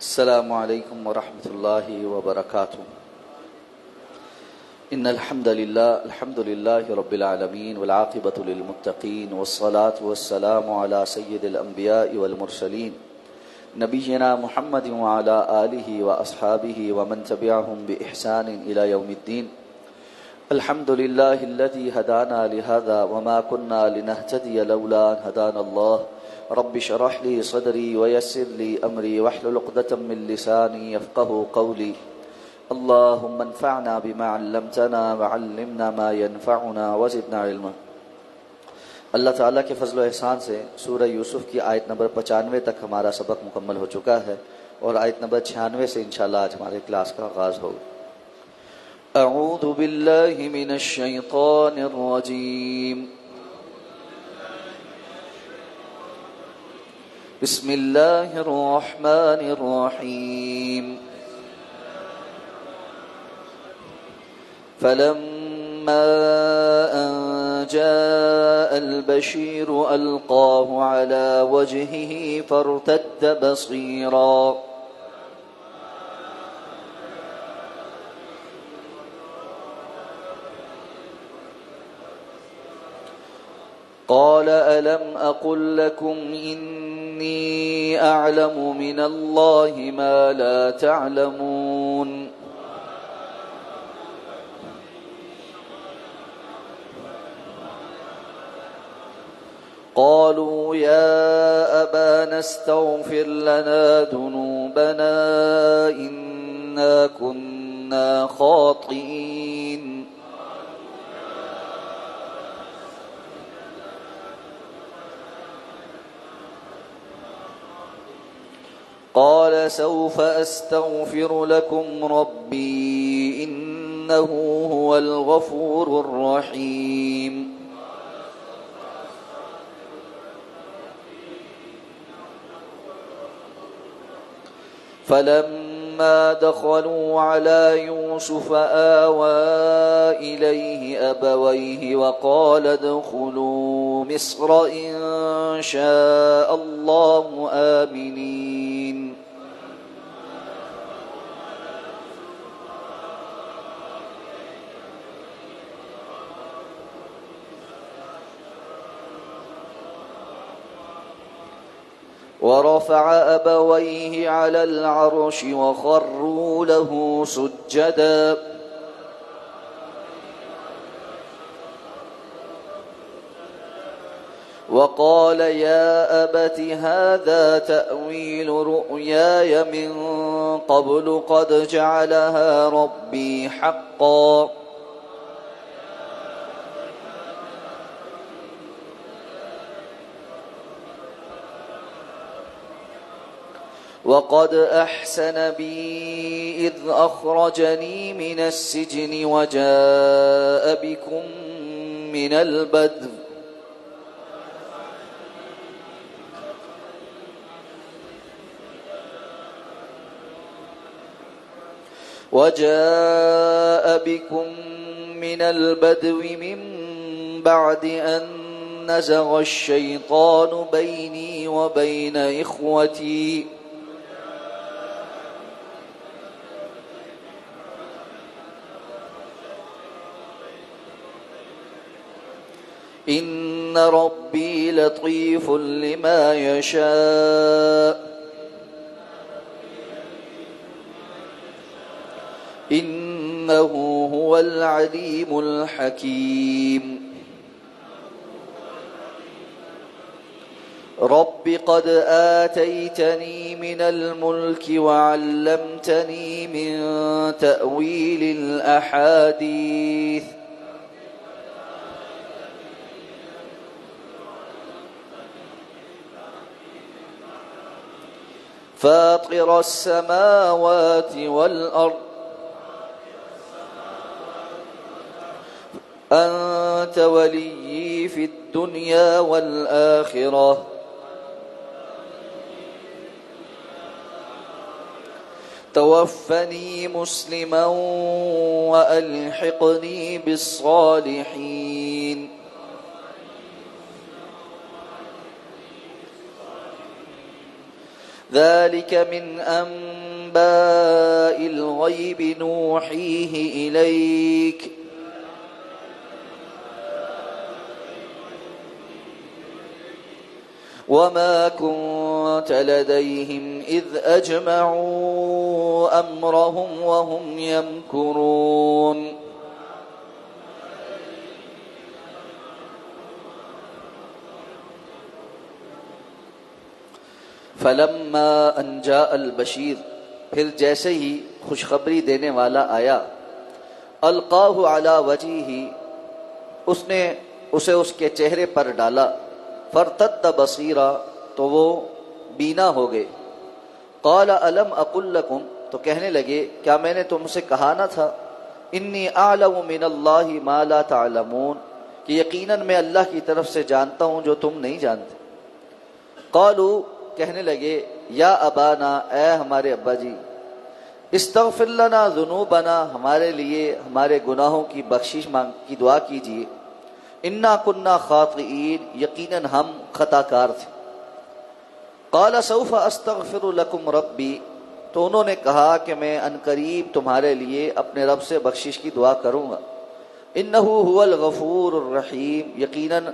السلام عليكم ورحمة الله وبركاته. إن الحمد لله رب العالمين والعاقبة للمتقين والصلاة والسلام على سيد الأنبياء والمرسلين نبينا محمد وعلى آله وأصحابه ومن تبعهم بإحسان إلى يوم الدين. الحمد لله الذي هدانا لهذا وما كنا لنهتدي لولا أن هدانا الله. رب اشرح لي صدري ويسر لي أمري واحلل عقدة من لساني يفقهوا قولي. اللهم انفعنا بما علمتنا وعلمنا ما ينفعنا وزدنا علما. اللہ تعالیٰ کے فضل و احسان سے سورہ یوسف کی آیت نمبر 95 تک ہمارا سبق مکمل ہو چکا ہے، اور آیت نمبر 96 سے انشاءاللہ آج ہمارے کلاس کا آغاز ہوگا۔ اعوذ باللہ من الشیطان الرجیم، بسم اللہ الرحمن الرحیم۔ فلما أن جاء البشير ألقاه على وجهه فارتد بصيرا قال ألم أقل لكم إني أعلم من الله ما لا تعلمون قالوا يا أبانا استغفر لنا ذنوبنا إنا كنا خاطئين قال سوف أستغفر لكم ربي إنه هو الغفور الرحيم فلما دخلوا على يوسف آوى إليه أبويه وقال ادخلوا مصر إن شاء الله آمنين ورفع أبويه على العرش وخروا له سجدا وقال يا أبت هذا تأويل رؤياي من قبل قد جعلها ربي حقا وقد أحسن بي إذ أخرجني من السجن وجاء بكم من البدو من بعد أن نزغ الشيطان بيني وبين إخوتي إن ربي لطيف لما يشاء إنه هو العليم الحكيم رب قد آتيتني من الملك وعلمتني من تأويل الأحاديث فاطر السماوات والأرض أنت وليي في الدنيا والآخرة توفني مسلما وألحقني بالصالحين ذلك من أنباء الغيب نوحيه إليك وما كنت لديهم إذ أجمعوا أمرهم وهم يمكرون فلما ان جاء البشیر، پھر جیسے ہی خوشخبری دینے والا آیا، القاہ علی وجہہ، اس نے اسے اس کے چہرے پر ڈالا، فرتد بصیرا، تو وہ بینا ہو گئے، قال الم اقل لکم، تو کہنے لگے کیا میں نے تم سے کہا نہ تھا، انی اعلم من اللہ ما لا تعلمون، کہ یقیناً میں اللہ کی طرف سے جانتا ہوں جو تم نہیں جانتے۔ قالوا، کہنے لگے یا ابانا، اے ہمارے ابا جی، استغفر لنا ذنوبنا، ہمارے لیے ہمارے گناہوں کی بخشش کی دعا کیجیے، انا کنا خاطئین، یقیناً ہم خطا کار تھے۔ قال سوف استغفر لکم ربی، تو انہوں نے کہا کہ میں عنقریب تمہارے لیے اپنے رب سے بخشش کی دعا کروں گا، انہ هو الغفور الرحیم، یقیناً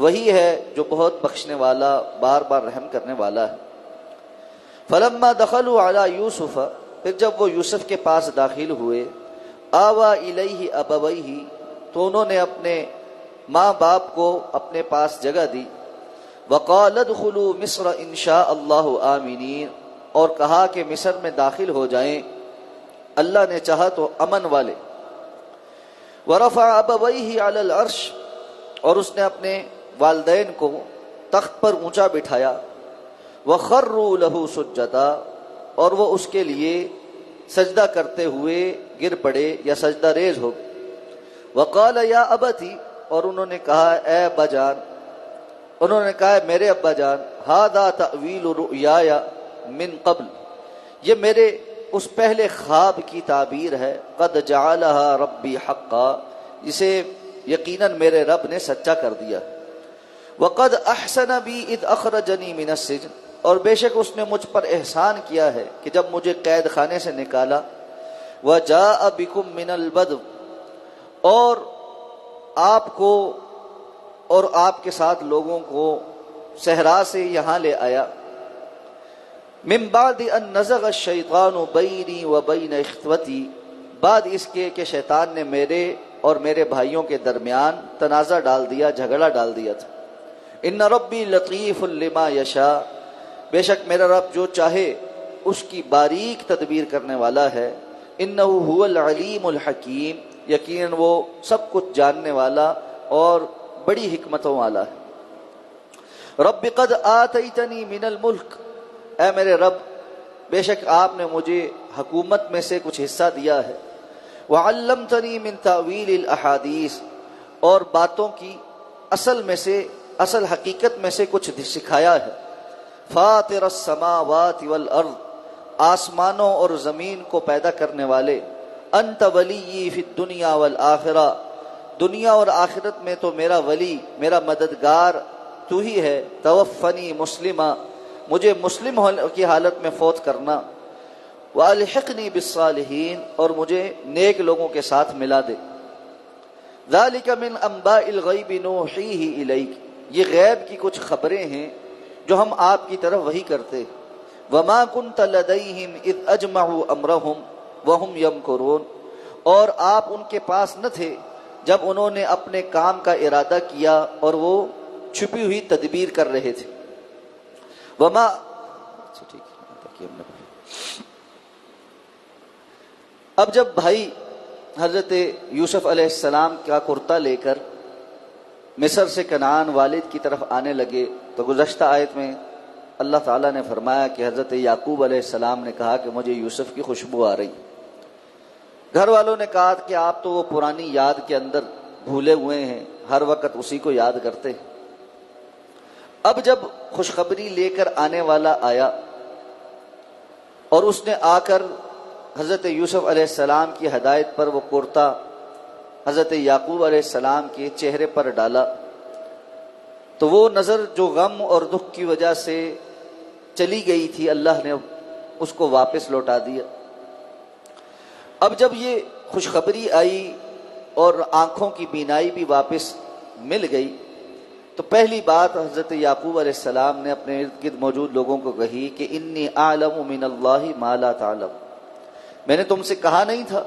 وہی ہے جو بہت بخشنے والا، بار بار رحم کرنے والا ہے۔ فلما دخلوا علی یوسف، پھر جب وہ یوسف کے پاس داخل ہوئے، آوا الیہ ابویہ، تو انہوں نے اپنے ماں باپ کو اپنے پاس جگہ دی، وقال ادخلوا مصر ان شاء اللہ آمنین، اور کہا کہ مصر میں داخل ہو جائیں اللہ نے چاہا تو امن والے۔ ورفع ابویہ علی العرش، اور اس نے اپنے والدین کو تخت پر اونچا بٹھایا، وخروا له سجدا، اور وہ اس کے لیے سجدہ کرتے ہوئے گر پڑے یا سجدہ ریز ہو۔ وقال یا ابتی، اور انہوں نے کہا اے ابا جان، انہوں نے کہا میرے ابا جان، ھذا تأویل رؤیای من قبل، یہ میرے اس پہلے خواب کی تعبیر ہے، قد جعلها ربی حقا، جسے یقیناً میرے رب نے سچا کر دیا۔ وقد احسن بی اذ اخرجنی من السجن، اور بے شک اس نے مجھ پر احسان کیا ہے کہ جب مجھے قید خانے سے نکالا۔ وجاء بکم من البدو، اور آپ کو اور آپ کے ساتھ لوگوں کو صحرا سے یہاں لے آیا۔ من بعد ان نزغ الشیطان بینی وبین اخوتی، بعد اس کے کہ شیطان نے میرے اور میرے بھائیوں کے درمیان تنازع ڈال دیا، جھگڑا ڈال دیا تھا۔ ان ربی لطیف لما یشاء، بے شک میرا رب جو چاہے اس کی باریک تدبیر کرنے والا ہے۔ انہ هو العلیم الحکیم، یقیناً وہ سب کچھ جاننے والا اور بڑی حکمتوں والا ہے۔ رب قد آتیتنی من الملک، اے میرے رب بے شک آپ نے مجھے حکومت میں سے کچھ حصہ دیا ہے۔ وعلمتنی من تأویل الاحادیث، اور باتوں کی اصل حقیقت میں سے کچھ سکھایا ہے۔ فاطر السماوات والارض، آسمانوں اور زمین کو پیدا کرنے والے۔ انت ولی فی الدنیا والآخرہ، دنیا اور آخرت میں تو میرا ولی، میرا مددگار تو ہی ہے۔ توفنی مسلمہ، مجھے مسلم کی حالت میں فوت کرنا۔ والحقنی بالصالحین، اور مجھے نیک لوگوں کے ساتھ ملا دے۔ ذالک من انباء الغیب نوحیہ الیک، یہ غیب کی کچھ خبریں ہیں جو ہم آپ کی طرف وحی کرتے۔ وما کنت لدیہم اذ اجمعوا امرہم وہم یمکرون، اور آپ ان کے پاس نہ تھے جب انہوں نے اپنے کام کا ارادہ کیا اور وہ چھپی ہوئی تدبیر کر رہے تھے۔ وما اب جب بھائی حضرت یوسف علیہ السلام کا کرتا لے کر مصر سے کنعان والد کی طرف آنے لگے، تو گزشتہ آیت میں اللہ تعالیٰ نے فرمایا کہ حضرت یعقوب علیہ السلام نے کہا کہ مجھے یوسف کی خوشبو آ رہی۔ گھر والوں نے کہا کہ آپ تو وہ پرانی یاد کے اندر بھولے ہوئے ہیں، ہر وقت اسی کو یاد کرتے ہیں۔ اب جب خوشخبری لے کر آنے والا آیا اور اس نے آ کر حضرت یوسف علیہ السلام کی ہدایت پر وہ کرتا حضرت یعقوب علیہ السلام کے چہرے پر ڈالا، تو وہ نظر جو غم اور دکھ کی وجہ سے چلی گئی تھی اللہ نے اس کو واپس لوٹا دیا۔ اب جب یہ خوشخبری آئی اور آنکھوں کی بینائی بھی واپس مل گئی تو پہلی بات حضرت یعقوب علیہ السلام نے اپنے ارد گرد موجود لوگوں کو کہی کہ انی اعلم من اللہ ما لا تعلم، میں نے تم سے کہا نہیں تھا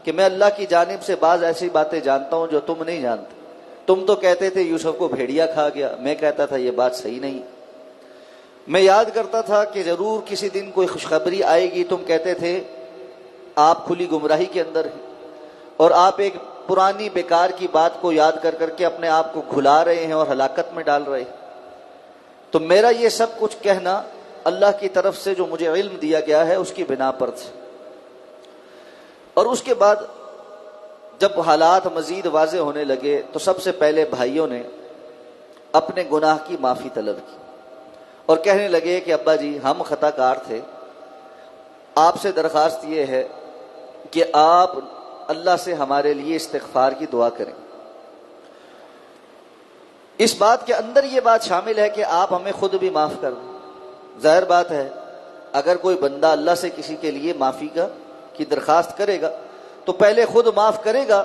کہ میں اللہ کی جانب سے بعض ایسی باتیں جانتا ہوں جو تم نہیں جانتے؟ تم تو کہتے تھے یوسف کو بھیڑیا کھا گیا، میں کہتا تھا یہ بات صحیح نہیں۔ میں یاد کرتا تھا کہ ضرور کسی دن کوئی خوشخبری آئے گی، تم کہتے تھے آپ کھلی گمراہی کے اندر ہیں اور آپ ایک پرانی بیکار کی بات کو یاد کر کر کے اپنے آپ کو گھلا رہے ہیں اور ہلاکت میں ڈال رہے ہیں۔ تو میرا یہ سب کچھ کہنا اللہ کی طرف سے جو مجھے علم دیا گیا ہے اس کی بنا پر تھا۔ اور اس کے بعد جب حالات مزید واضح ہونے لگے تو سب سے پہلے بھائیوں نے اپنے گناہ کی معافی طلب کی اور کہنے لگے کہ ابا جی ہم خطا کار تھے، آپ سے درخواست یہ ہے کہ آپ اللہ سے ہمارے لیے استغفار کی دعا کریں۔ اس بات کے اندر یہ بات شامل ہے کہ آپ ہمیں خود بھی معاف کر دیں۔ ظاہر بات ہے اگر کوئی بندہ اللہ سے کسی کے لیے معافی کی درخواست کرے گا تو پہلے خود معاف کرے گا،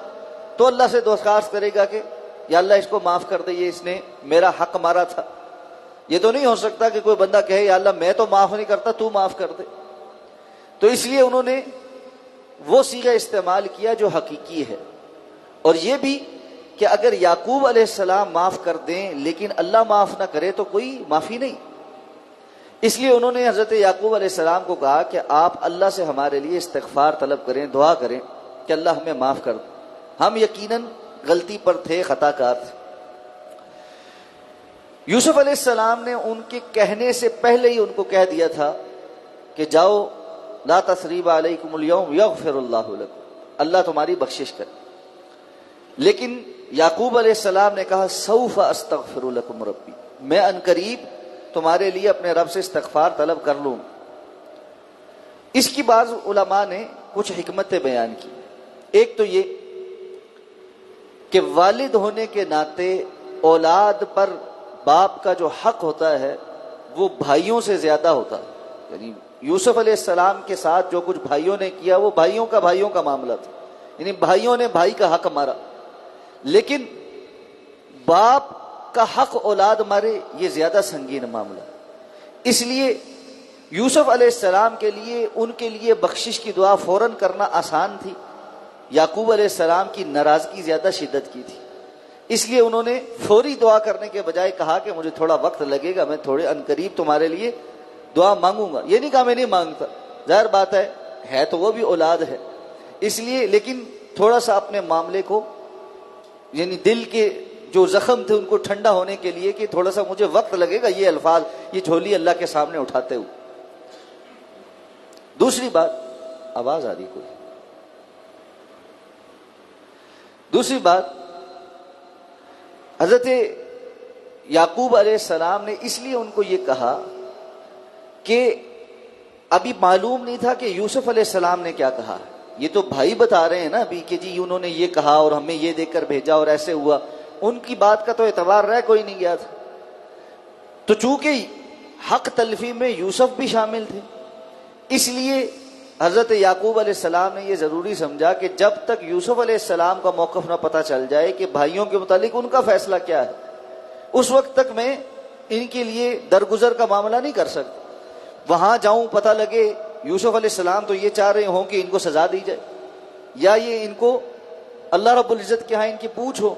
تو اللہ سے درخواست کرے گا کہ یا اللہ اس کو معاف کر دے، یہ اس نے میرا حق مارا تھا۔ یہ تو نہیں ہو سکتا کہ کوئی بندہ کہے یا اللہ میں تو معاف نہیں کرتا، تو معاف کر دے۔ تو اس لیے انہوں نے وہ صیغہ استعمال کیا جو حقیقی ہے، اور یہ بھی کہ اگر یعقوب علیہ السلام معاف کر دیں لیکن اللہ معاف نہ کرے تو کوئی معافی نہیں۔ اس لیے انہوں نے حضرت یعقوب علیہ السلام کو کہا کہ آپ اللہ سے ہمارے لیے استغفار طلب کریں، دعا کریں کہ اللہ ہمیں معاف کر دے، ہم یقیناً غلطی پر تھے، خطا کار تھے۔ یوسف علیہ السلام نے ان کے کہنے سے پہلے ہی ان کو کہہ دیا تھا کہ جاؤ لا تثریب علیکم اليوم یغفر اللہ لکم، اللہ تمہاری بخشش کرے۔ لیکن یعقوب علیہ السلام نے کہا سوف استغفر لکم ربی، میں عنقریب تمہارے لیے اپنے رب سے استغفار طلب کر لوں۔ اس کی بعض علماء نے کچھ حکمتیں بیان کی۔ ایک تو یہ کہ والد ہونے کے ناطے اولاد پر باپ کا جو حق ہوتا ہے وہ بھائیوں سے زیادہ ہوتا ہے۔ یعنی یوسف علیہ السلام کے ساتھ جو کچھ بھائیوں نے کیا وہ بھائیوں کا معاملہ تھا، یعنی بھائیوں نے بھائی کا حق مارا، لیکن باپ کا حق اولاد مارے یہ زیادہ سنگین معاملہ۔ اس لیے یوسف علیہ السلام کے لیے ان کے لیے بخشش کی دعا فوراً کرنا آسان تھی، یعقوب علیہ السلام کی ناراضگی زیادہ شدت کی تھی، اس لیے انہوں نے فوری دعا کرنے کے بجائے کہا کہ مجھے تھوڑا وقت لگے گا، میں تھوڑے عنقریب تمہارے لیے دعا مانگوں گا۔ یہ نہیں کہا میں نہیں مانگتا، ظاہر بات ہے تو وہ بھی اولاد ہے، اس لیے لیکن تھوڑا سا اپنے معاملے کو یعنی دل کے جو زخم تھے ان کو ٹھنڈا ہونے کے لیے کہ تھوڑا سا مجھے وقت لگے گا، یہ الفاظ یہ جھولی اللہ کے سامنے اٹھاتے ہوئے۔ دوسری بات، آواز آ رہی کوئی؟ دوسری بات، حضرت یعقوب علیہ السلام نے اس لیے ان کو یہ کہا کہ ابھی معلوم نہیں تھا کہ یوسف علیہ السلام نے کیا کہا۔ یہ تو بھائی بتا رہے ہیں نا ابھی کہ جی انہوں نے یہ کہا اور ہمیں یہ دیکھ کر بھیجا اور ایسے ہوا، ان کی بات کا تو اعتبار رہ کوئی نہیں گیا تھا۔ تو چونکہ حق تلفی میں یوسف بھی شامل تھے، اس لیے حضرت یعقوب علیہ السلام نے یہ ضروری سمجھا کہ جب تک یوسف علیہ السلام کا موقف نہ پتہ چل جائے کہ بھائیوں کے متعلق ان کا فیصلہ کیا ہے، اس وقت تک میں ان کے لیے درگزر کا معاملہ نہیں کر سکتا۔ وہاں جاؤں پتہ لگے یوسف علیہ السلام تو یہ چاہ رہے ہوں کہ ان کو سزا دی جائے، یا یہ ان کو اللہ رب العزت کے ہاں ان کی پوچھ ہو،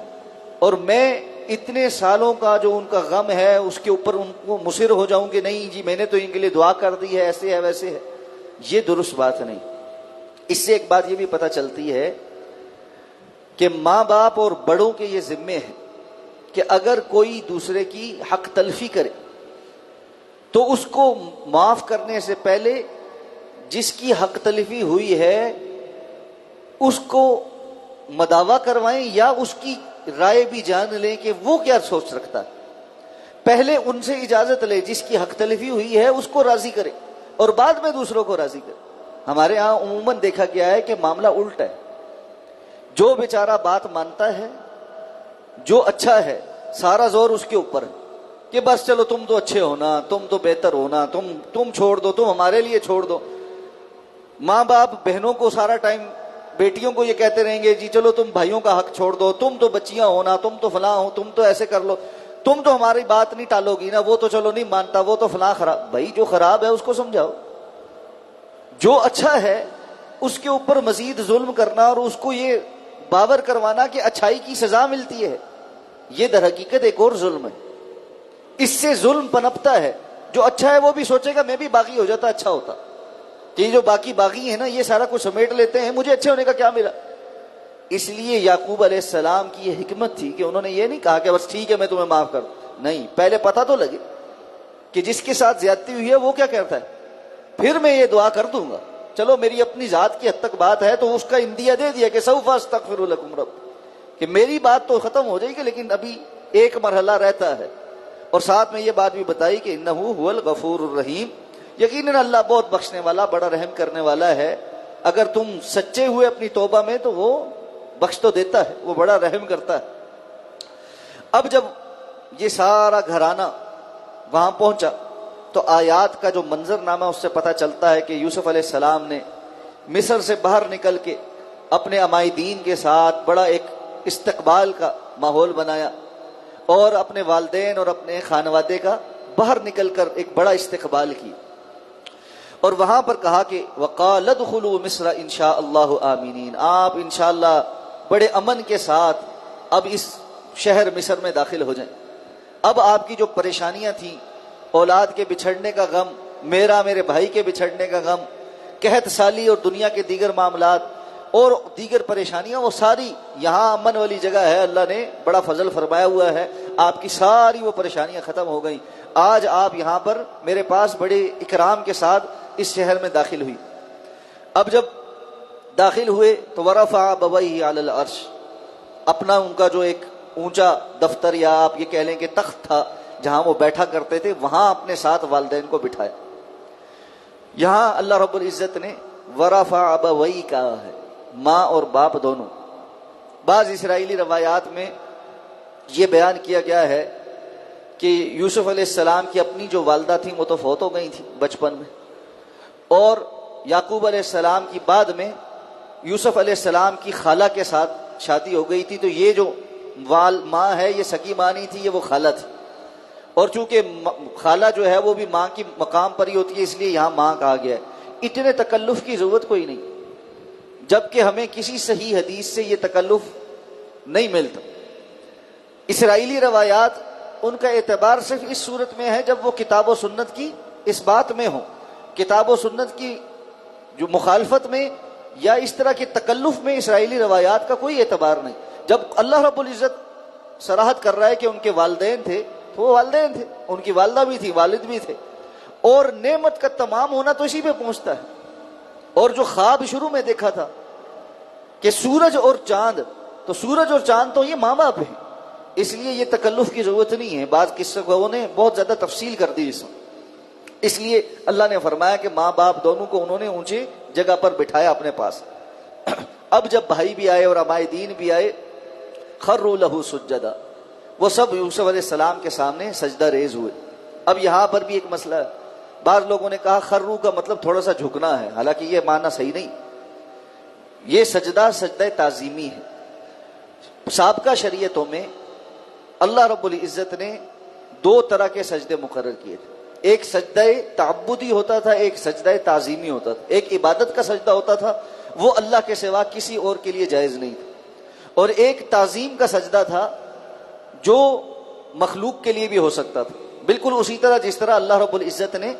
اور میں اتنے سالوں کا جو ان کا غم ہے اس کے اوپر ان کو مصر ہو جاؤں کہ نہیں جی میں نے تو ان کے لیے دعا کر دی ہے، ایسے ہے ویسے ہے۔ یہ درست بات نہیں۔ اس سے ایک بات یہ بھی پتہ چلتی ہے کہ ماں باپ اور بڑوں کے یہ ذمے ہیں کہ اگر کوئی دوسرے کی حق تلفی کرے تو اس کو معاف کرنے سے پہلے جس کی حق تلفی ہوئی ہے اس کو مداوا کروائیں یا اس کی رائے بھی جان لیں کہ وہ کیا سوچ رکھتا ہے۔ پہلے ان سے اجازت لے، جس کی حق تلفی ہوئی ہے اس کو راضی کرے اور بعد میں دوسروں کو راضی کرے۔ ہمارے ہاں عموماً دیکھا گیا ہے کہ معاملہ الٹا ہے، جو بیچارہ بات مانتا ہے، جو اچھا ہے، سارا زور اس کے اوپر ہے کہ بس چلو تم تو اچھے ہونا، تم تو بہتر ہونا، تم چھوڑ دو، تم ہمارے لیے چھوڑ دو. ماں باپ بہنوں کو سارا ٹائم، بیٹیوں کو یہ کہتے رہیں گے جی چلو تم بھائیوں کا حق چھوڑ دو، تم تو بچیاں ہونا، تم تو فلاں ہو، تم تو ایسے کر لو، تم تو ہماری بات نہیں ٹالو گی نا، وہ تو چلو نہیں مانتا، وہ تو فلاں خراب. بھائی جو خراب ہے اس کو سمجھاؤ، جو اچھا ہے اس کے اوپر مزید ظلم کرنا اور اس کو یہ باور کروانا کہ اچھائی کی سزا ملتی ہے، یہ در حقیقت ایک اور ظلم ہے. اس سے ظلم پنپتا ہے. جو اچھا ہے وہ بھی سوچے گا میں بھی باغی ہو جاتا اچھا ہوتا، کہ یہ جو باقی باغی ہیں نا یہ سارا کچھ سمیٹ لیتے ہیں، مجھے اچھے ہونے کا کیا ملا. اس لیے یعقوب علیہ السلام کی یہ حکمت تھی کہ انہوں نے یہ نہیں کہا کہ بس ٹھیک ہے میں تمہیں معاف کر دوں. نہیں، پہلے پتہ تو لگے کہ جس کے ساتھ زیادتی ہوئی ہے وہ کیا کہتا ہے، پھر میں یہ دعا کر دوں گا. چلو میری اپنی ذات کی حد تک بات ہے تو اس کا اندیا دے دیا کہ سوف استغفر لکم رب، کہ میری بات تو ختم ہو جائے گی لیکن ابھی ایک مرحلہ رہتا ہے. اور ساتھ میں یہ بات بھی بتائی کہ انہ هو الغفور الرحیم، یقیناً اللہ بہت بخشنے والا، بڑا رحم کرنے والا ہے. اگر تم سچے ہوئے اپنی توبہ میں تو وہ بخش تو دیتا ہے، وہ بڑا رحم کرتا ہے. اب جب یہ سارا گھرانہ وہاں پہنچا تو آیات کا جو منظر نامہ اس سے پتہ چلتا ہے کہ یوسف علیہ السلام نے مصر سے باہر نکل کے اپنے عمائدین کے ساتھ بڑا ایک استقبال کا ماحول بنایا، اور اپنے والدین اور اپنے خانوادے کا باہر نکل کر ایک بڑا استقبال کی. اور وہاں پر کہا کہ وقال ادخلوا مصر ان شاء اللہ آمینین، آپ انشاءاللہ بڑے امن کے ساتھ اب اس شہر مصر میں داخل ہو جائیں. اب آپ کی جو پریشانیاں تھیں، اولاد کے بچھڑنے کا غم، میرے بھائی کے بچھڑنے کا غم، قحط سالی اور دنیا کے دیگر معاملات اور دیگر پریشانیاں، وہ ساری یہاں امن والی جگہ ہے، اللہ نے بڑا فضل فرمایا ہوا ہے، آپ کی ساری وہ پریشانیاں ختم ہو گئیں. آج آپ یہاں پر میرے پاس بڑے اکرام کے ساتھ اس شہر میں داخل ہوئی. اب جب داخل ہوئے تو ورفع ابویہ علی العرش، اپنا ان کا جو ایک اونچا دفتر یا آپ یہ کہہ لیں کہ تخت تھا جہاں وہ بیٹھا کرتے تھے، وہاں اپنے ساتھ والدین کو بٹھایا. یہاں اللہ رب العزت نے ورفع ابویہ کہا ہے، ماں اور باپ دونوں. بعض اسرائیلی روایات میں یہ بیان کیا گیا ہے کہ یوسف علیہ السلام کی اپنی جو والدہ تھیں وہ تو فوت ہو گئی تھیں بچپن میں، اور یعقوب علیہ السلام کی بعد میں یوسف علیہ السلام کی خالہ کے ساتھ شادی ہو گئی تھی، تو یہ جو ماں ہے یہ سکی ماں نہیں تھی، یہ وہ خالہ تھی. اور چونکہ خالہ جو ہے وہ بھی ماں کی مقام پر ہی ہوتی ہے، اس لیے یہاں ماں کہا گیا ہے. اتنے تکلف کی ضرورت کوئی نہیں، جبکہ ہمیں کسی صحیح حدیث سے یہ تکلف نہیں ملتا. اسرائیلی روایات ان کا اعتبار صرف اس صورت میں ہے جب وہ کتاب و سنت کی اس بات میں ہوں. کتاب و سنت کی جو مخالفت میں یا اس طرح کے تکلف میں اسرائیلی روایات کا کوئی اعتبار نہیں. جب اللہ رب العزت صراحت کر رہا ہے کہ ان کے والدین تھے تو وہ والدین تھے، ان کی والدہ بھی تھی، والد بھی تھے، اور نعمت کا تمام ہونا تو اسی پہ پہنچتا ہے. اور جو خواب شروع میں دیکھا تھا کہ سورج اور چاند، تو سورج اور چاند تو یہ ماں باپ ہیں، اس لیے یہ تکلف کی ضرورت نہیں ہے. بعض قصوں نے بہت زیادہ تفصیل کر دی اس لیے اللہ نے فرمایا کہ ماں باپ دونوں کو انہوں نے اونچی جگہ پر بٹھایا اپنے پاس. اب جب بھائی بھی آئے اور عمائدین بھی آئے، خروا لہ سجدا، وہ سب یوسف علیہ السلام کے سامنے سجدہ ریز ہوئے. اب یہاں پر بھی ایک مسئلہ ہے، بعض لوگوں نے کہا خرو کا مطلب تھوڑا سا جھکنا ہے، حالانکہ یہ معنی صحیح نہیں. یہ سجدہ سجدہ تعظیمی ہے. سابقہ شریعتوں میں اللہ رب العزت نے دو طرح کے سجدے مقرر کیے تھے، ایک سجدہ تعبدی ہوتا تھا، ایک سجدہ تعظیمی ہوتا تھا. ایک عبادت کا سجدہ ہوتا تھا، وہ اللہ کے سوا کسی اور کے لیے جائز نہیں تھا، اور ایک تعظیم کا سجدہ تھا جو مخلوق کے لیے بھی ہو سکتا تھا، بالکل اسی طرح جس طرح اللہ رب العزت نے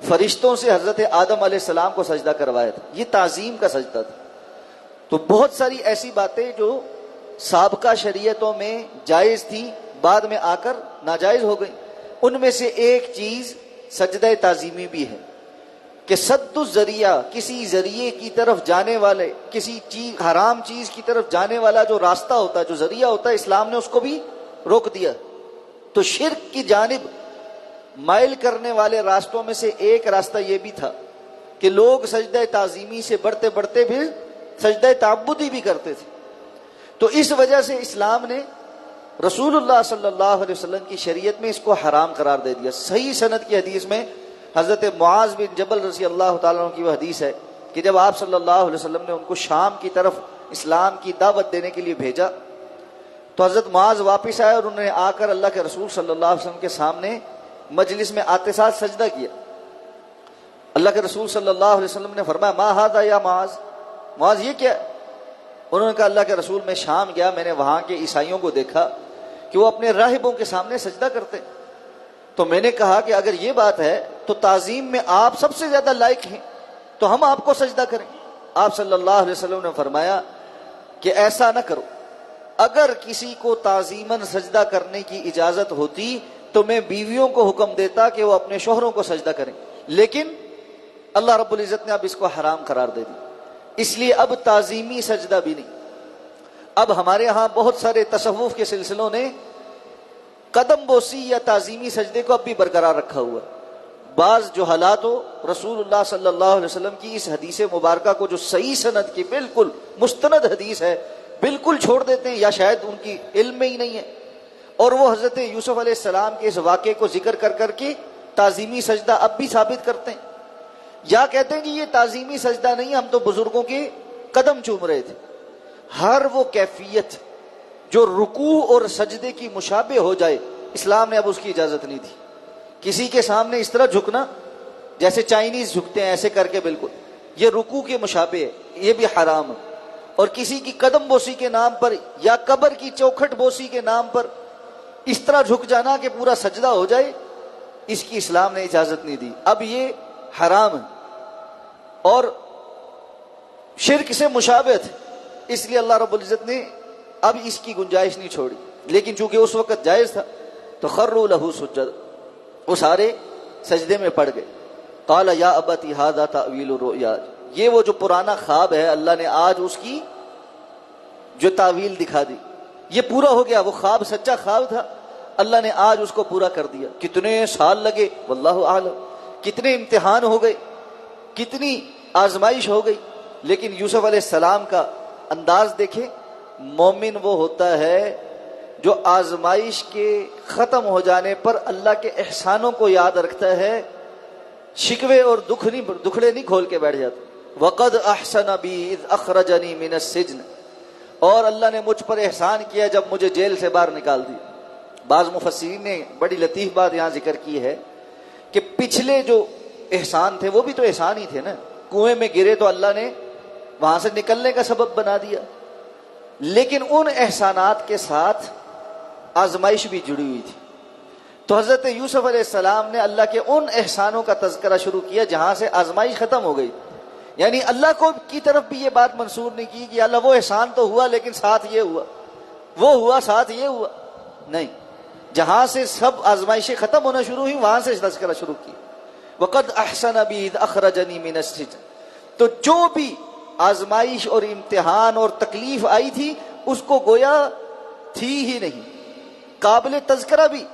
فرشتوں سے حضرت آدم علیہ السلام کو سجدہ کروایا تھا، یہ تعظیم کا سجدہ تھا. تو بہت ساری ایسی باتیں جو سابقہ شریعتوں میں جائز تھی بعد میں آ کر ناجائز ہو گئی. ان میں سے ایک چیز سجدہ تعظیمی بھی ہے کہ سد الذریعہ، کسی ذریعے کی طرف جانے والے، کسی چیز حرام چیز کی طرف جانے والا جو راستہ ہوتا ہے، جو ذریعہ ہوتا ہے، اسلام نے اس کو بھی روک دیا. تو شرک کی جانب مائل کرنے والے راستوں میں سے ایک راستہ یہ بھی تھا کہ لوگ سجدہ تعظیمی سے بڑھتے بڑھتے پھر سجدہ تعبدی بھی کرتے تھے. تو اس وجہ سے اسلام نے رسول اللہ صلی اللہ علیہ وسلم کی شریعت میں اس کو حرام قرار دے دیا۔ صحیح سند کی حدیث میں حضرت معاذ بن جبل رضی اللہ تعالیٰ عنہ کی وہ حدیث ہے کہ جب آپ صلی اللہ علیہ وسلم نے ان کو شام کی طرف اسلام کی دعوت دینے کے لیے بھیجا تو حضرت معاذ واپس آئے اور انہوں نے آ کر اللہ کے رسول صلی اللہ علیہ وسلم کے سامنے مجلس میں آتے ساتھ سجدہ کیا۔ اللہ کے رسول صلی اللہ علیہ وسلم نے فرمایا ما ھذا یا معاذ، معاذ یہ کیا؟ انہوں نے کہا اللہ کے رسول میں شام گیا، میں نے وہاں کے عیسائیوں کو دیکھا کہ وہ اپنے راہبوں کے سامنے سجدہ کرتے، تو میں نے کہا کہ اگر یہ بات ہے تو تعظیم میں آپ سب سے زیادہ لائق ہیں، تو ہم آپ کو سجدہ کریں۔ آپ صلی اللہ علیہ وسلم نے فرمایا کہ ایسا نہ کرو، اگر کسی کو تعظیماً سجدہ کرنے کی اجازت ہوتی تو میں بیویوں کو حکم دیتا کہ وہ اپنے شوہروں کو سجدہ کریں، لیکن اللہ رب العزت نے اب اس کو حرام قرار دے دی، اس لیے اب تعظیمی سجدہ بھی نہیں۔ اب ہمارے ہاں بہت سارے تصوف کے سلسلوں نے قدم بوسی یا تعظیمی سجدے کو اب بھی برقرار رکھا ہوا ہے۔ بعض جو حالاتوں رسول اللہ صلی اللہ علیہ وسلم کی اس حدیث مبارکہ کو جو صحیح سند کی بالکل مستند حدیث ہے بالکل چھوڑ دیتے ہیں، یا شاید ان کی علم میں ہی نہیں ہے، اور وہ حضرت یوسف علیہ السلام کے اس واقعے کو ذکر کر کر کے تعظیمی سجدہ اب بھی ثابت کرتے ہیں، یا کہتے ہیں کہ یہ تعظیمی سجدہ نہیں، ہم تو بزرگوں کے قدم چوم رہے تھے۔ ہر وہ کیفیت جو رکوع اور سجدے کی مشابہ ہو جائے اسلام نے اب اس کی اجازت نہیں دی۔ کسی کے سامنے اس طرح جھکنا جیسے چائنیز جھکتے ہیں ایسے کر کے، بالکل یہ رکوع کے مشابہ ہے، یہ بھی حرام ہے۔ اور کسی کی قدم بوسی کے نام پر یا قبر کی چوکھٹ بوسی کے نام پر اس طرح جھک جانا کہ پورا سجدہ ہو جائے، اس کی اسلام نے اجازت نہیں دی، اب یہ حرام ہے اور شرک سے مشابہت ہے، اس لیے اللہ رب العزت نے اب اس کی گنجائش نہیں چھوڑی۔ لیکن چونکہ اس وقت جائز تھا تو خروا لہ سجدا، وہ سارے سجدے میں پڑ گئے۔ قال یا ابتی ھذا تأویل الرؤیا، یہ وہ جو پرانا خواب ہے اللہ نے آج اس کی جو تعویل دکھا دی، یہ پورا ہو گیا۔ وہ خواب سچا خواب تھا، اللہ نے آج اس کو پورا کر دیا۔ کتنے سال لگے واللہ اعلم، کتنے امتحان ہو گئے، کتنی آزمائش ہو گئی، لیکن یوسف علیہ السلام کا انداز دیکھیں۔ مومن وہ ہوتا ہے جو آزمائش کے ختم ہو جانے پر اللہ کے احسانوں کو یاد رکھتا ہے، شکوے اور دکھڑے نہیں کھول کے بیٹھ جاتا۔ وقد احسن بی اذ اخرجنی من السجن، اور اللہ نے مجھ پر احسان کیا جب مجھے جیل سے باہر نکال دیا۔ بعض مفسرین نے بڑی لطیف بات یہاں ذکر کی ہے کہ پچھلے جو احسان تھے وہ بھی تو احسان ہی تھے نا، کنویں میں گرے تو اللہ نے وہاں سے نکلنے کا سبب بنا دیا، لیکن ان احسانات کے ساتھ آزمائش بھی جڑی ہوئی تھی۔ تو حضرت یوسف علیہ السلام نے اللہ کے ان احسانوں کا تذکرہ شروع کیا جہاں سے آزمائش ختم ہو گئی، یعنی اللہ کو کی طرف بھی یہ بات منسوب نہیں کی کہ اللہ وہ احسان تو ہوا لیکن ساتھ یہ ہوا، وہ ہوا ساتھ یہ ہوا، نہیں، جہاں سے سب آزمائشیں ختم ہونا شروع ہوئی وہاں سے تذکرہ شروع کی۔ وقد احسن بی اذ اخرجنی من السجن، تو جو بھی آزمائش اور امتحان اور تکلیف آئی تھی اس کو گویا تھی ہی نہیں، قابل تذکرہ بھی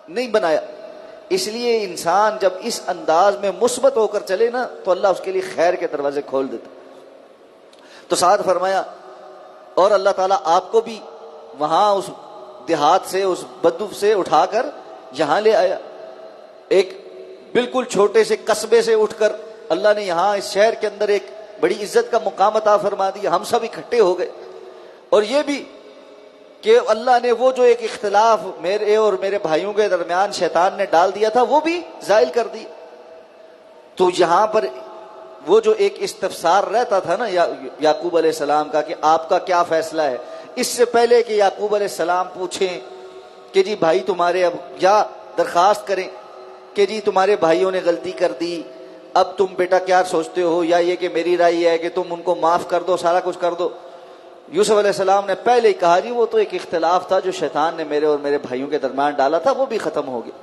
نہیں بنایا۔ اس لیے انسان جب اس انداز میں مثبت ہو کر چلے نا تو اللہ اس کے لیے خیر کے دروازے کھول دیتا۔ تو ساتھ فرمایا اور اللہ تعالیٰ آپ کو بھی وہاں اس دیہات سے، اس بدو سے اٹھا کر یہاں لے آیا، ایک بالکل چھوٹے سے قصبے سے اٹھ کر اللہ نے یہاں اس شہر کے اندر ایک بڑی عزت کا مقام عطا فرما دیا، ہم سب اکٹھے ہو گئے۔ اور یہ بھی کہ اللہ نے وہ جو ایک اختلاف میرے اور میرے بھائیوں کے درمیان شیطان نے ڈال دیا تھا وہ بھی زائل کر دی۔ تو یہاں پر وہ جو ایک استفسار رہتا تھا نا یعقوب علیہ السلام کا کہ آپ کا کیا فیصلہ ہے، اس سے پہلے کہ یعقوب علیہ السلام پوچھیں کہ جی بھائی تمہارے اب، یا درخواست کریں کہ جی تمہارے بھائیوں نے غلطی کر دی، اب تم بیٹا کیا سوچتے ہو، یا یہ کہ میری رائے ہے کہ تم ان کو معاف کر دو، سارا کچھ کر دو، یوسف علیہ السلام نے پہلے ہی کہا جی وہ تو ایک اختلاف تھا جو شیطان نے میرے اور میرے بھائیوں کے درمیان ڈالا تھا، وہ بھی ختم ہو گیا۔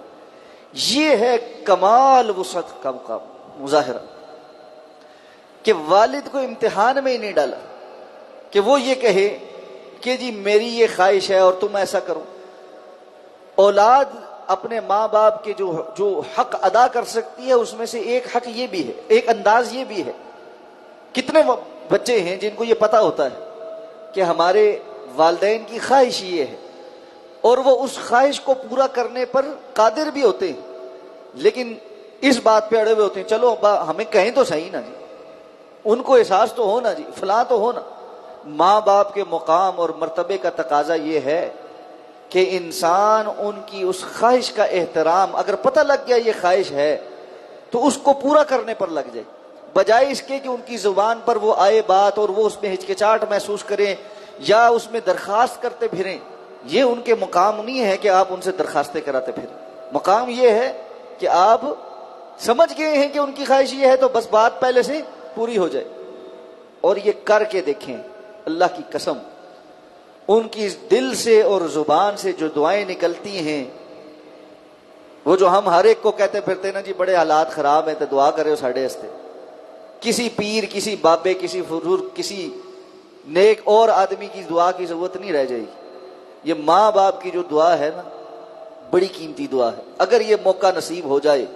یہ ہے کمال وسعت کا مظاہرہ کہ والد کو امتحان میں ہی نہیں ڈالا کہ وہ یہ کہے کہ جی میری یہ خواہش ہے اور تم ایسا کرو۔ اولاد اپنے ماں باپ کے جو حق ادا کر سکتی ہے اس میں سے ایک حق یہ بھی ہے، ایک انداز یہ بھی ہے۔ کتنے بچے ہیں جن کو یہ پتہ ہوتا ہے کہ ہمارے والدین کی خواہش یہ ہے، اور وہ اس خواہش کو پورا کرنے پر قادر بھی ہوتے ہیں، لیکن اس بات پہ اڑے ہوئے ہوتے ہیں چلو ہمیں کہیں تو صحیح نا جی، ان کو احساس تو ہونا جی، فلاں تو ہونا۔ ماں باپ کے مقام اور مرتبے کا تقاضا یہ ہے کہ انسان ان کی اس خواہش کا احترام، اگر پتہ لگ گیا یہ خواہش ہے تو اس کو پورا کرنے پر لگ جائے، بجائے اس کے کہ ان کی زبان پر وہ آئے بات اور وہ اس میں ہچکچاہٹ محسوس کریں یا اس میں درخواست کرتے پھریں۔ یہ ان کے مقام نہیں ہے کہ آپ ان سے درخواستیں کراتے پھریں، مقام یہ ہے کہ آپ سمجھ گئے ہیں کہ ان کی خواہش یہ ہے تو بس بات پہلے سے پوری ہو جائے۔ اور یہ کر کے دیکھیں، اللہ کی قسم، ان کی دل سے اور زبان سے جو دعائیں نکلتی ہیں، وہ جو ہم ہر ایک کو کہتے پھرتے نا جی بڑے حالات خراب ہیں تو دعا کرے ساڑھے ہستے، کسی پیر، کسی بابے، کسی حضور، کسی نیک اور آدمی کی دعا کی ضرورت نہیں رہ جائے گی۔ یہ ماں باپ کی جو دعا ہے نا، بڑی قیمتی دعا ہے۔ اگر یہ موقع نصیب ہو جائے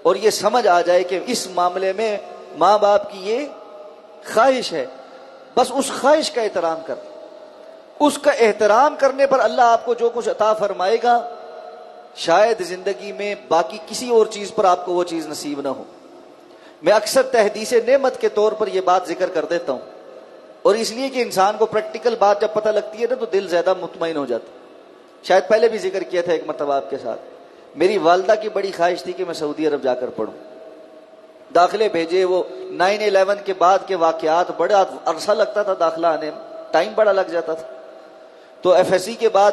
اور یہ سمجھ آ جائے کہ اس معاملے میں ماں باپ کی یہ خواہش ہے، بس اس خواہش کا احترام کر، اس کا احترام کرنے پر اللہ آپ کو جو کچھ عطا فرمائے گا، شاید زندگی میں باقی کسی اور چیز پر آپ کو وہ چیز نصیب نہ ہو۔ میں اکثر تحدیث نعمت کے طور پر یہ بات ذکر کر دیتا ہوں، اور اس لیے کہ انسان کو پریکٹیکل بات جب پتہ لگتی ہے نا تو دل زیادہ مطمئن ہو جاتا ہے۔ شاید پہلے بھی ذکر کیا تھا ایک مرتبہ آپ کے ساتھ، میری والدہ کی بڑی خواہش تھی کہ میں سعودی عرب جا کر پڑھوں، داخلے بھیجے، وہ 9/11 کے بعد کے واقعات، بڑا عرصہ لگتا تھا داخلہ آنے میں، ٹائم بڑا لگ جاتا تھا، تو FSC کے بعد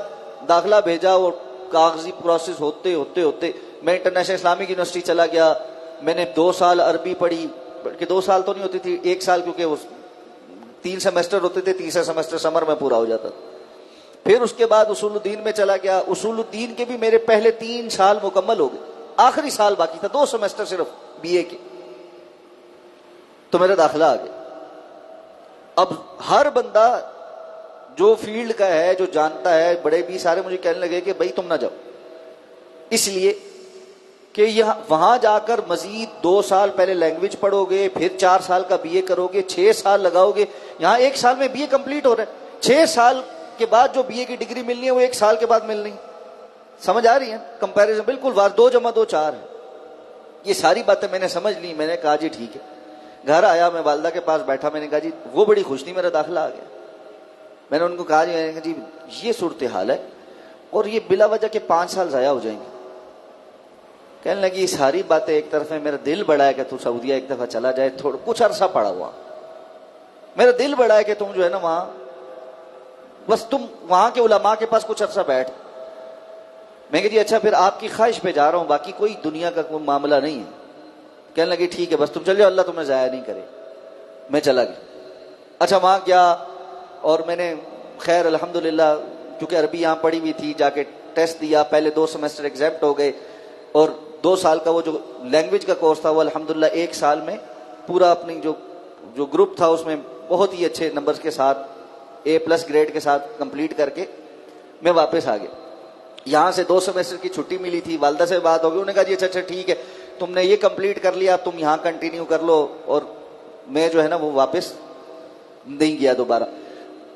داخلہ بھیجا، وہ کاغذی پروسیس ہوتے ہوتے ہوتے میں انٹرنیشنل اسلامک یونیورسٹی چلا گیا، میں نے 2 سال عربی پڑھی، بلکہ 2 سال تو نہیں ہوتی تھی، 1 سال، کیونکہ وہ 3 سیمسٹر ہوتے تھے، تیسرا سیمسٹر سمر میں پورا ہو جاتا تھا۔ پھر اس کے بعد اصول الدین میں چلا گیا، اصول الدین کے بھی میرے پہلے 3 سال مکمل ہو گئے، آخری سال باقی تھا، 2 سیمسٹر صرف BA کے، تو میرا داخلہ آ گیا۔ اب ہر بندہ جو فیلڈ کا ہے، جو جانتا ہے، بڑے بھی سارے مجھے کہنے لگے کہ بھائی تم نہ جاؤ، اس لیے کہ وہاں جا کر مزید 2 سال پہلے لینگویج پڑھو گے، پھر 4 سال کا BA کرو گے، 6 سال لگاؤ گے، یہاں 1 سال میں BA کمپلیٹ ہو رہا ہے، 6 سال کے بعد جو BA کی ڈگری ملنی ہے وہ 1 سال کے بعد ملنی، سمجھ آ رہی ہے؟ کمپیریزن بالکل 2 + 2 4 ہے۔ یہ ساری باتیں میں نے سمجھ لی، میں نے کہا جی ٹھیک ہے۔ گھر آیا، میں والدہ کے پاس بیٹھا، میں نے کہا جی، وہ بڑی خوش تھی میرا داخلہ آ گیا۔ میں نے ان کو کہا جی یہ صورتحال ہے اور یہ بلا وجہ کے 5 سال ضائع ہو جائیں گے۔ کہنے لگی یہ ساری باتیں ایک طرف ہے، میرا دل بڑا ہے کہ تو سعودیہ ایک دفعہ چلا جائے، کچھ عرصہ پڑا ہوا، میرا دل بڑا ہے کہ تم جو ہے نا وہاں، بس تم وہاں کے علماء کے پاس کچھ عرصہ بیٹھ۔ میں کہ جی اچھا، پھر آپ کی خواہش پہ جا رہا ہوں، باقی کوئی دنیا کا کوئی معاملہ نہیں ہے۔ کہنے لگی ٹھیک ہے، بس تم چل جاؤ، اللہ تمہیں ضائع نہیں کرے۔ میں چلا گیا۔ اچھا وہاں گیا اور میں نے خیر الحمدللہ، کیونکہ عربی یہاں پڑھی ہوئی تھی، جا کے ٹیسٹ دیا، پہلے 2 سیمسٹر ایگزیمٹ ہو گئے، اور 2 سال کا وہ جو لینگویج کا کورس تھا وہ الحمدللہ 1 سال میں پورا اپنی جو گروپ تھا اس میں بہت ہی اچھے نمبرز کے ساتھ A+ گریڈ کے ساتھ کمپلیٹ کر کے میں واپس آ گیا۔ یہاں سے 2 سیمسٹر کی چھٹی ملی تھی، والدہ سے بات ہو گئی، انہوں نے کہا جی اچھا ٹھیک ہے، تم نے یہ کمپلیٹ کر لیا، تم یہاں کنٹینیو کر لو، اور میں جو ہے نا وہ واپس نہیں گیا دوبارہ۔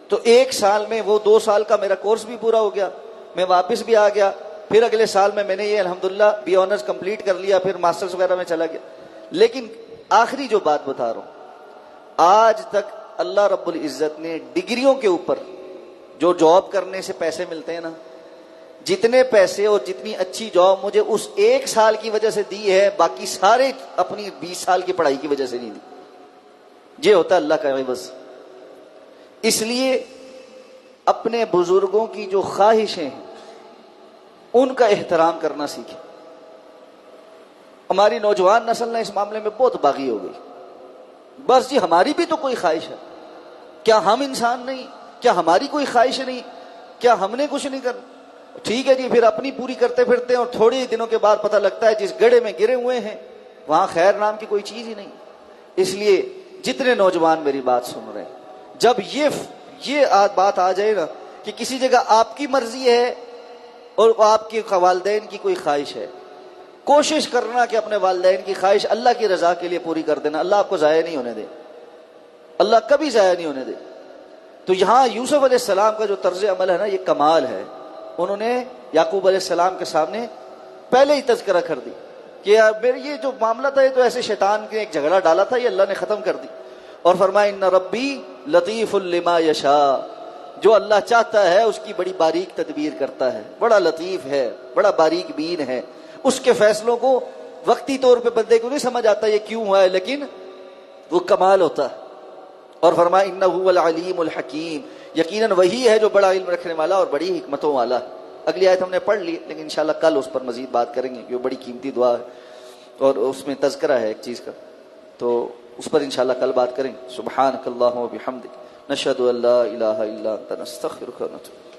تو 1 سال میں وہ 2 سال کا میرا کورس بھی پورا ہو گیا، میں واپس بھی آ گیا، پھر اگلے سال میں نے یہ الحمدللہ BA آنرز کمپلیٹ کر لیا، پھر ماسٹرز وغیرہ میں چلا گیا۔ لیکن آخری جو بات بتا رہا ہوں، آج تک اللہ رب العزت نے ڈگریوں کے اوپر جو جاب کرنے سے پیسے ملتے ہیں نا، جتنے پیسے اور جتنی اچھی جاب مجھے اس 1 سال کی وجہ سے دی ہے، باقی سارے اپنی 20 سال کی پڑھائی کی وجہ سے نہیں دی۔ یہ ہوتا ہے اللہ کا عوض۔ اس لیے اپنے بزرگوں کی جو خواہشیں ہیں ان کا احترام کرنا سیکھیں۔ ہماری نوجوان نسل نے اس معاملے میں بہت باغی ہو گئی، بس جی ہماری بھی تو کوئی خواہش ہے، کیا ہم انسان نہیں؟ کیا ہماری کوئی خواہش نہیں؟ کیا ہم نے کچھ نہیں کرنا؟ ٹھیک ہے جی، پھر اپنی پوری کرتے پھرتے ہیں، اور تھوڑے دنوں کے بعد پتہ لگتا ہے جس گڑھے میں گرے ہوئے ہیں وہاں خیر نام کی کوئی چیز ہی نہیں۔ اس لیے جتنے نوجوان میری بات سن رہے ہیں، جب یہ بات آ جائے نا کہ کسی جگہ آپ کی مرضی ہے اور آپ کے والدین کی کوئی خواہش ہے، کوشش کرنا کہ اپنے والدین کی خواہش اللہ کی رضا کے لیے پوری کر دینا۔ اللہ آپ کو ضائع نہیں ہونے دے، اللہ کبھی ضائع نہیں ہونے دے۔ تو یہاں یوسف علیہ السلام کا جو طرز عمل ہے نا، یہ کمال ہے انہوں نے یعقوب علیہ السلام کے سامنے پہلے ہی تذکرہ کر دی کہ یار میرے یہ جو معاملہ تھا یہ تو ایسے شیطان نے ایک جھگڑا ڈالا تھا، یہ اللہ نے ختم کر دی. اور فرمایا ان ربی لطیف لما یشاء، جو اللہ چاہتا ہے اس کی بڑی باریک تدبیر کرتا ہے، بڑا لطیف ہے، بڑا باریک بین ہے. اس کے فیصلوں کو وقتی طور پہ بندے کو نہیں سمجھ آتا یہ کیوں ہوا ہے، لیکن وہ کمال ہوتا ہے. اور فرمایا انہ هو العلیم الحکیم، یقیناً وہی ہے جو بڑا علم رکھنے والا اور بڑی حکمتوں والا. اگلی آیت ہم نے پڑھ لی، لیکن انشاءاللہ کل اس پر مزید بات کریں گے. یہ بڑی قیمتی دعا ہے اور اس میں تذکرہ ہے ایک چیز کا، تو اس پر انشاءاللہ کل بات کریں. سبحانک اللہم و بحمدک، نشہد ان لا الہ الا انت، نستغفرک و نتوب.